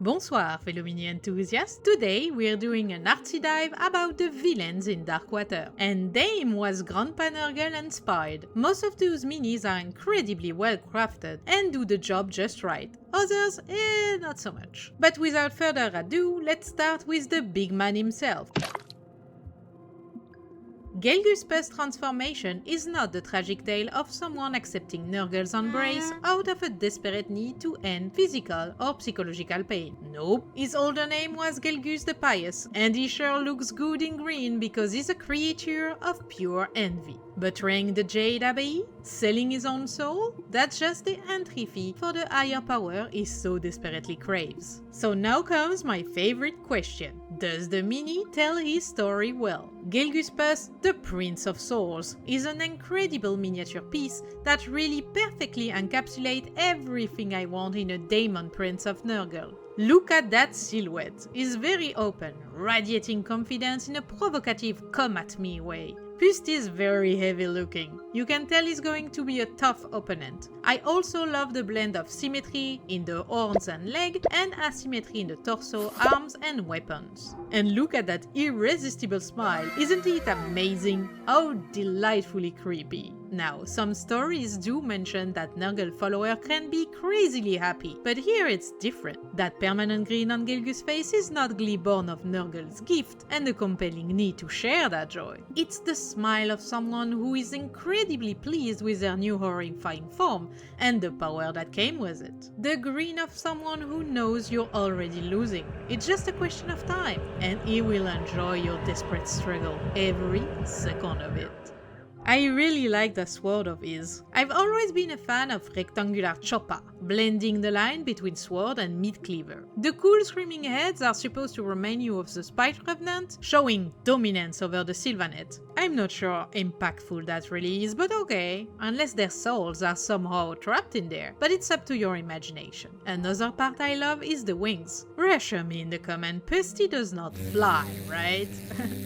Bonsoir fellow mini enthusiasts, today we're doing an artsy dive about the villains in Darkwater. And Dame was Grandpa Nurgle inspired. Most of those minis are incredibly well crafted and do the job just right. Others, not so much. But without further ado, let's start with the big man himself. Gulgus Pust transformation is not the tragic tale of someone accepting Nurgle's embrace out of a desperate need to end physical or psychological pain. Nope, his older name was Gulgus the Pious, and he sure looks good in green because he's a creature of pure envy. Betraying the Jade Abbey? Selling his own soul? That's just the entry fee for the higher power he so desperately craves. So now comes my favorite question. Does the mini tell his story well? Gulgus Pust, the Prince of Souls, is an incredible miniature piece that really perfectly encapsulates everything I want in a Daemon Prince of Nurgle. Look at that silhouette. He's very open, radiating confidence in a provocative come-at-me way. Pust is very heavy looking. You can tell he's going to be a tough opponent. I also love the blend of symmetry in the horns and leg and asymmetry in the torso, arms and weapons. And look at that irresistible smile, isn't it amazing? How delightfully creepy. Now, some stories do mention that Nurgle follower can be crazily happy, but here it's different. That permanent grin on Gulgus' face is not glee born of Nurgle's gift and the compelling need to share that joy. It's the smile of someone who is incredibly pleased with their new horrifying form and the power that came with it. The grin of someone who knows you're already losing. It's just a question of time, and he will enjoy your desperate struggle, every second of it. I really like the sword of his. I've always been a fan of rectangular choppa, blending the line between sword and mid-cleaver. The cool screaming heads are supposed to remind you of the Spite Revenant, showing dominance over the Sylvanet. I'm not sure how impactful that really is, but okay, unless their souls are somehow trapped in there, but it's up to your imagination. Another part I love is the wings. Reassure me in the comment, Pusty does not fly, right?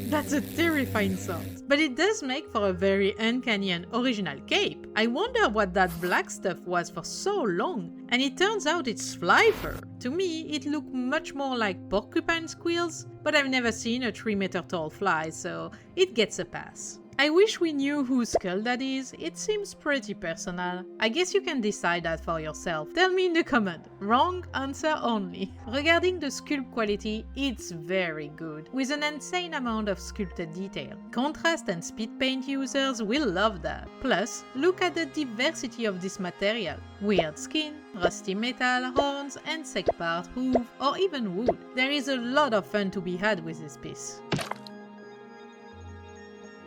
That's a terrifying thought. But it does make for a very uncanny and original cape. I wonder what that black stuff was for so long, and it turns out it's fly fur. To me, it looked much more like porcupine squills, but I've never seen a 3-meter tall fly, so it gets a pass. I wish we knew whose skull that is, it seems pretty personal. I guess you can decide that for yourself. Tell me in the comment. Wrong answer only. Regarding the sculpt quality, it's very good, with an insane amount of sculpted detail. Contrast and speed paint users will love that. Plus, look at the diversity of this material. Weird skin, rusty metal, horns, and sec part, hoof, or even wood. There is a lot of fun to be had with this piece.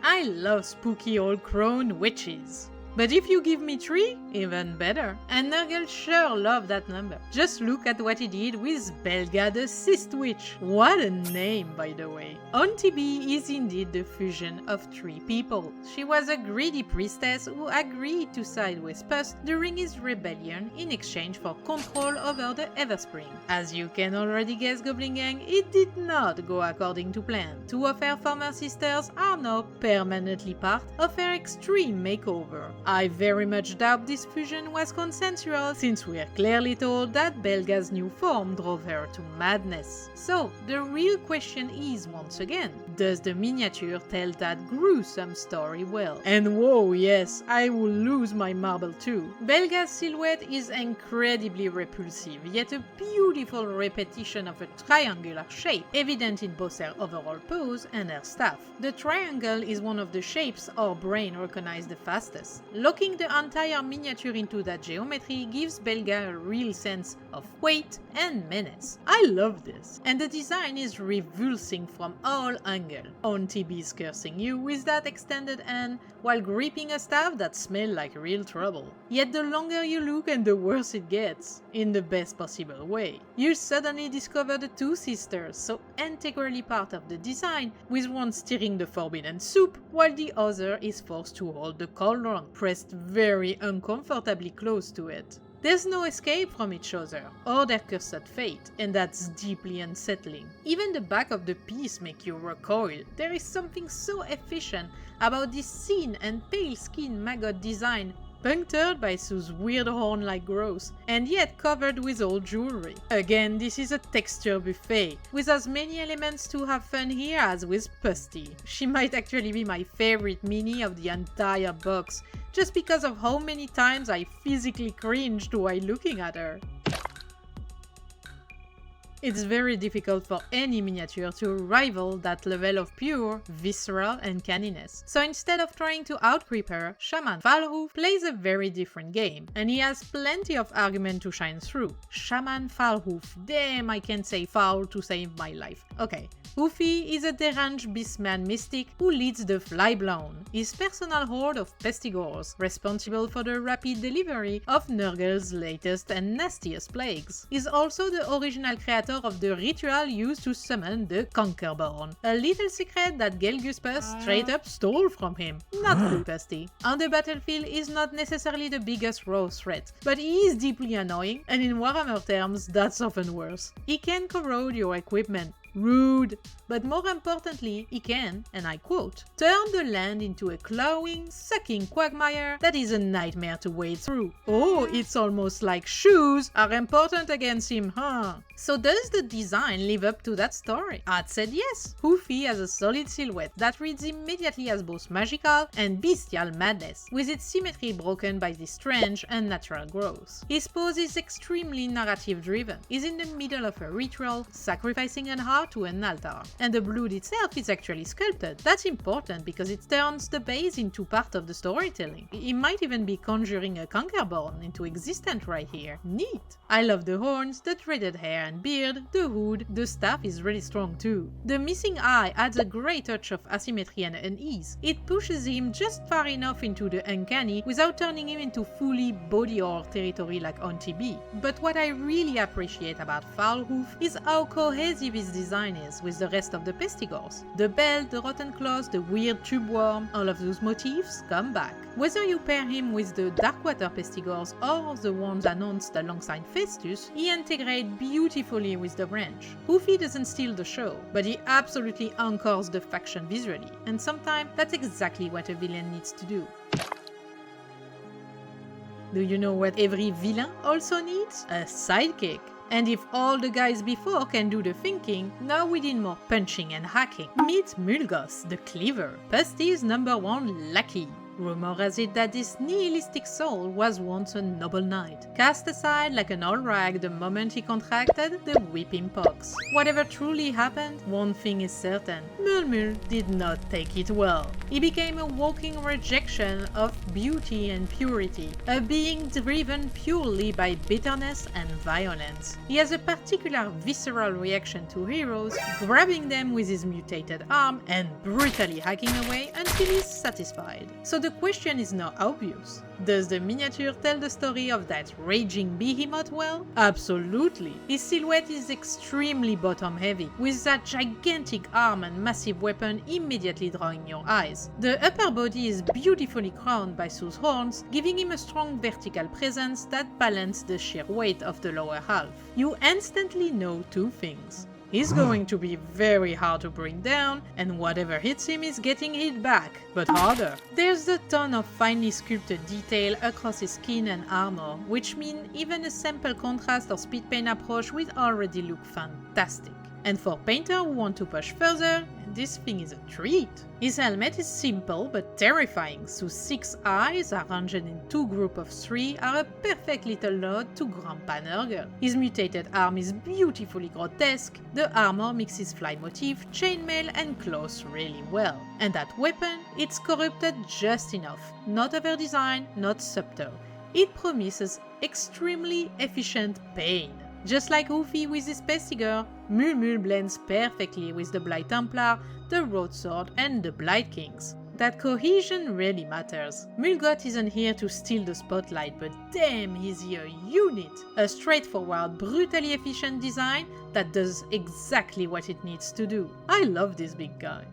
I love spooky old crone witches. But if you give me 3, even better. And Nurgle sure loved that number. Just look at what he did with Belga the Cystwitch. What a name, by the way. Auntie B is indeed the fusion of 3 people. She was a greedy priestess who agreed to side with Pust during his rebellion in exchange for control over the Everspring. As you can already guess, Goblin Gang, it did not go according to plan. 2 of her former sisters are now permanently part of her extreme makeover. I very much doubt this fusion was consensual, since we are clearly told that Belga's new form drove her to madness. So, the real question is, once again, does the miniature tell that gruesome story well? And whoa, yes, I will lose my marble too. Belga's silhouette is incredibly repulsive, yet a beautiful repetition of a triangular shape, evident in both her overall pose and her staff. The triangle is one of the shapes our brain recognizes the fastest. Locking the entire miniature into that geometry gives Belga a real sense of weight and menace. I love this, and the design is revulsing from all angles. Auntie B's cursing you with that extended hand while gripping a staff that smells like real trouble. Yet the longer you look and the worse it gets, in the best possible way. You suddenly discover the 2 sisters, so integrally part of the design, with one steering the forbidden soup while the other is forced to hold the cauldron, pressed very uncomfortably close to it. There's no escape from each other, or their cursed fate, and that's deeply unsettling. Even the back of the piece makes you recoil. There is something so efficient about this thin and pale skin maggot design punctured by Sue's weird horn-like growth, and yet covered with old jewelry. Again, this is a texture buffet, with as many elements to have fun here as with Pusty. She might actually be my favorite mini of the entire box, just because of how many times I physically cringed while looking at her. It's very difficult for any miniature to rival that level of pure, visceral uncanniness. So instead of trying to outcreep her, Shaman FoulHoof plays a very different game, and he has plenty of argument to shine through. Shaman FoulHoof, damn, I can't say foul to save my life. Okay. Hoofy is a deranged beastman mystic who leads the Flyblown, his personal horde of pestigores, responsible for the rapid delivery of Nurgle's latest and nastiest plagues. He's also the original creator of the ritual used to summon the Conquerborn, a little secret that Gulgus Pust straight up stole from him. Not cool, Pusty. On the battlefield, he's not necessarily the biggest raw threat, but he is deeply annoying, and in Warhammer terms, that's often worse. He can corrode your equipment. Rude. But more importantly, he can, and I quote, turn the land into a clawing, sucking quagmire that is a nightmare to wade through. Oh, it's almost like shoes are important against him, huh? So does the design live up to that story? I'd said yes. Hoofy has a solid silhouette that reads immediately as both magical and bestial madness, with its symmetry broken by this strange, unnatural growth. His pose is extremely narrative-driven. He's in the middle of a ritual, sacrificing an heart to an altar, and the blood itself is actually sculpted. That's important because it turns the base into part of the storytelling. He might even be conjuring a Conquerborn into existence right here. Neat! I love the horns, the dreaded hair and beard, the hood, the staff is really strong too. The missing eye adds a great touch of asymmetry and unease. It pushes him just far enough into the uncanny without turning him into fully body horror territory like Auntie B. But what I really appreciate about FoulHoof is how cohesive his design is with the rest of the pestigores. The bell, the rotten claws, the weird tube worm, all of those motifs come back. Whether you pair him with the Darkwater pestigores or the ones announced alongside Festus, he integrates beautifully with the branch. Hoofy doesn't steal the show, but he absolutely anchors the faction visually, and sometimes that's exactly what a villain needs to do. Do you know what every villain also needs? A sidekick. And if all the guys before can do the thinking, now we need more punching and hacking. Meet Mulgoth, the Cleaver, Pusty's #1 lackey. Rumor has it that this nihilistic soul was once a noble knight, cast aside like an old rag the moment he contracted the whipping pox. Whatever truly happened, one thing is certain, Mulmul did not take it well. He became a walking rejection of beauty and purity, a being driven purely by bitterness and violence. He has a particular visceral reaction to heroes, grabbing them with his mutated arm and brutally hacking away until he's satisfied. So the question is now obvious. Does the miniature tell the story of that raging behemoth well? Absolutely. His silhouette is extremely bottom heavy, with that gigantic arm and massive weapon immediately drawing your eyes. The upper body is beautifully crowned by Sue's horns, giving him a strong vertical presence that balances the sheer weight of the lower half. You instantly know two things. He's going to be very hard to bring down, and whatever hits him is getting hit back, but harder. There's a ton of finely sculpted detail across his skin and armor, which mean even a simple contrast or speed paint approach will already look fantastic. And for painters who want to push further, this thing is a treat. His helmet is simple but terrifying, so 6 eyes arranged in 2 groups of 3 are a perfect little nod to Grandpa Nurgle. His mutated arm is beautifully grotesque, the armor mixes fly motif, chainmail and claws really well. And that weapon, it's corrupted just enough, not over-designed, not subtle. It promises extremely efficient pain. Just like Hoofy with his pestigore, Mulmul blends perfectly with the Blight Templar, the Roadsword and the Blight Kings. That cohesion really matters. Mulgoth isn't here to steal the spotlight, but damn, he's a unit! A straightforward, brutally efficient design that does exactly what it needs to do. I love this big guy.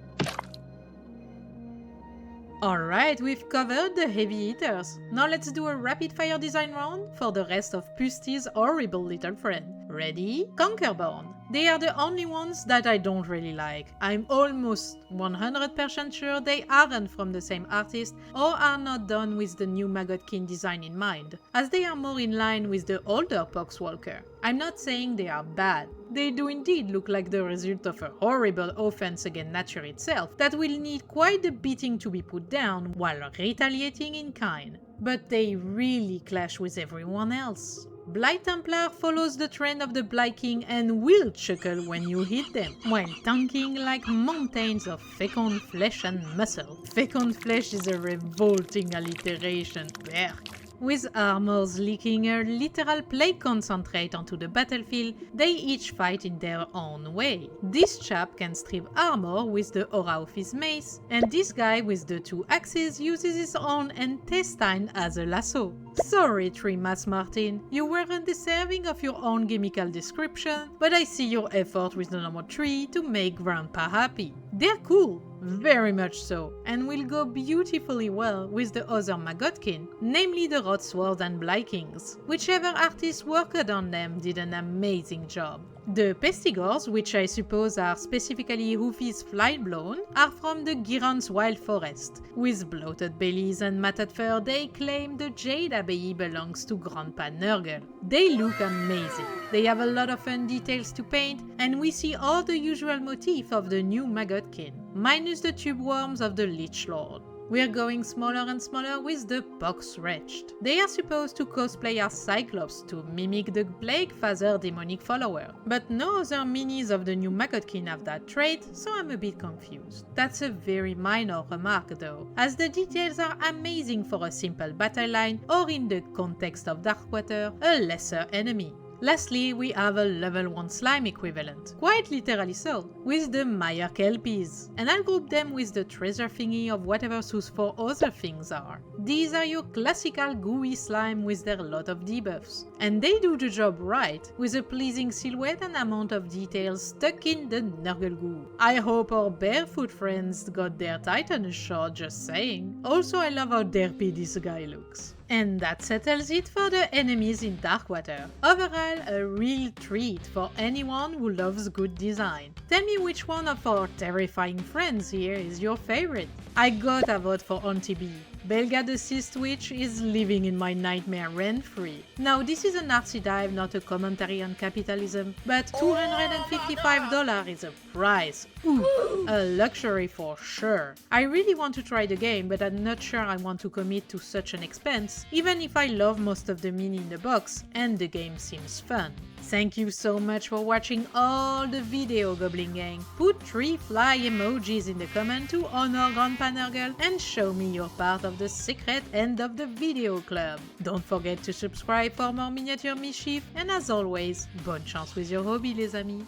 Alright, we've covered the heavy hitters. Now let's do a rapid fire design round for the rest of Pusty's horrible little friend. Ready? Conquerborn. They are the only ones that I don't really like. I'm almost 100% sure they aren't from the same artist or are not done with the new Magotkin design in mind, as they are more in line with the older Poxwalker. I'm not saying they are bad. They do indeed look like the result of a horrible offense against nature itself that will need quite a beating to be put down while retaliating in kind. But they really clash with everyone else. Blight Templar follows the trend of the Blight King and will chuckle when you hit them, while tanking like mountains of fecund flesh and muscle. Fecund flesh is a revolting alliteration. Berk. With armors leaking a literal plague concentrate onto the battlefield, they each fight in their own way. This chap can strip armor with the aura of his mace, and this guy with the 2 axes uses his own intestine as a lasso. Sorry, Trimas Martin, you weren't deserving of your own gimmickal description, but I see your effort with the number 3 to make Grandpa happy. They're cool, very much so, and will go beautifully well with the other Magotkin, namely the Rodswords and Blight Kings. Whichever artist worked on them did an amazing job. The Pestigors, which I suppose are specifically Hoofy's Flightblown, are from the Giron's Wild Forest. With bloated bellies and matted fur, they claim the Jade Abbey belongs to Grandpa Nurgle. They look amazing. They have a lot of fun details to paint, and we see all the usual motif of the new Magotkin, minus the tube worms of the Lich Lord. We're going smaller and smaller with the Pox Wretched. They are supposed to cosplay as Cyclops to mimic the Plague Father demonic follower, but no other minis of the new Magotkin have that trait, so I'm a bit confused. That's a very minor remark though, as the details are amazing for a simple battle line or in the context of Darkwater, a lesser enemy. Lastly, we have a level 1 slime equivalent, quite literally so, with the Mire Kelpies, and I'll group them with the treasure thingy of whatever those 4 other things are. These are your classical gooey slime with their lot of debuffs, and they do the job right, with a pleasing silhouette and amount of details stuck in the Nurgle goo. I hope our barefoot friends got their Titanus shot, just saying. Also, I love how derpy this guy looks. And that settles it for the enemies in Darkwater. Overall, a real treat for anyone who loves good design. Tell me which one of our terrifying friends here is your favorite. I gotta vote for Auntie B. Belga the Cystwitch is living in my nightmare rent-free. Now this is an Artsy Dive, not a commentary on capitalism, but $255 is a price. Ooh, a luxury for sure. I really want to try the game, but I'm not sure I want to commit to such an expense, even if I love most of the mini in the box and the game seems fun. Thank you so much for watching all the video, Goblin Gang. Put 3 fly emojis in the comment to honor Grandpa Nurgle and show me you're part of the secret end of the video club. Don't forget to subscribe for more miniature mischief, and as always, bonne chance with your hobby les amis.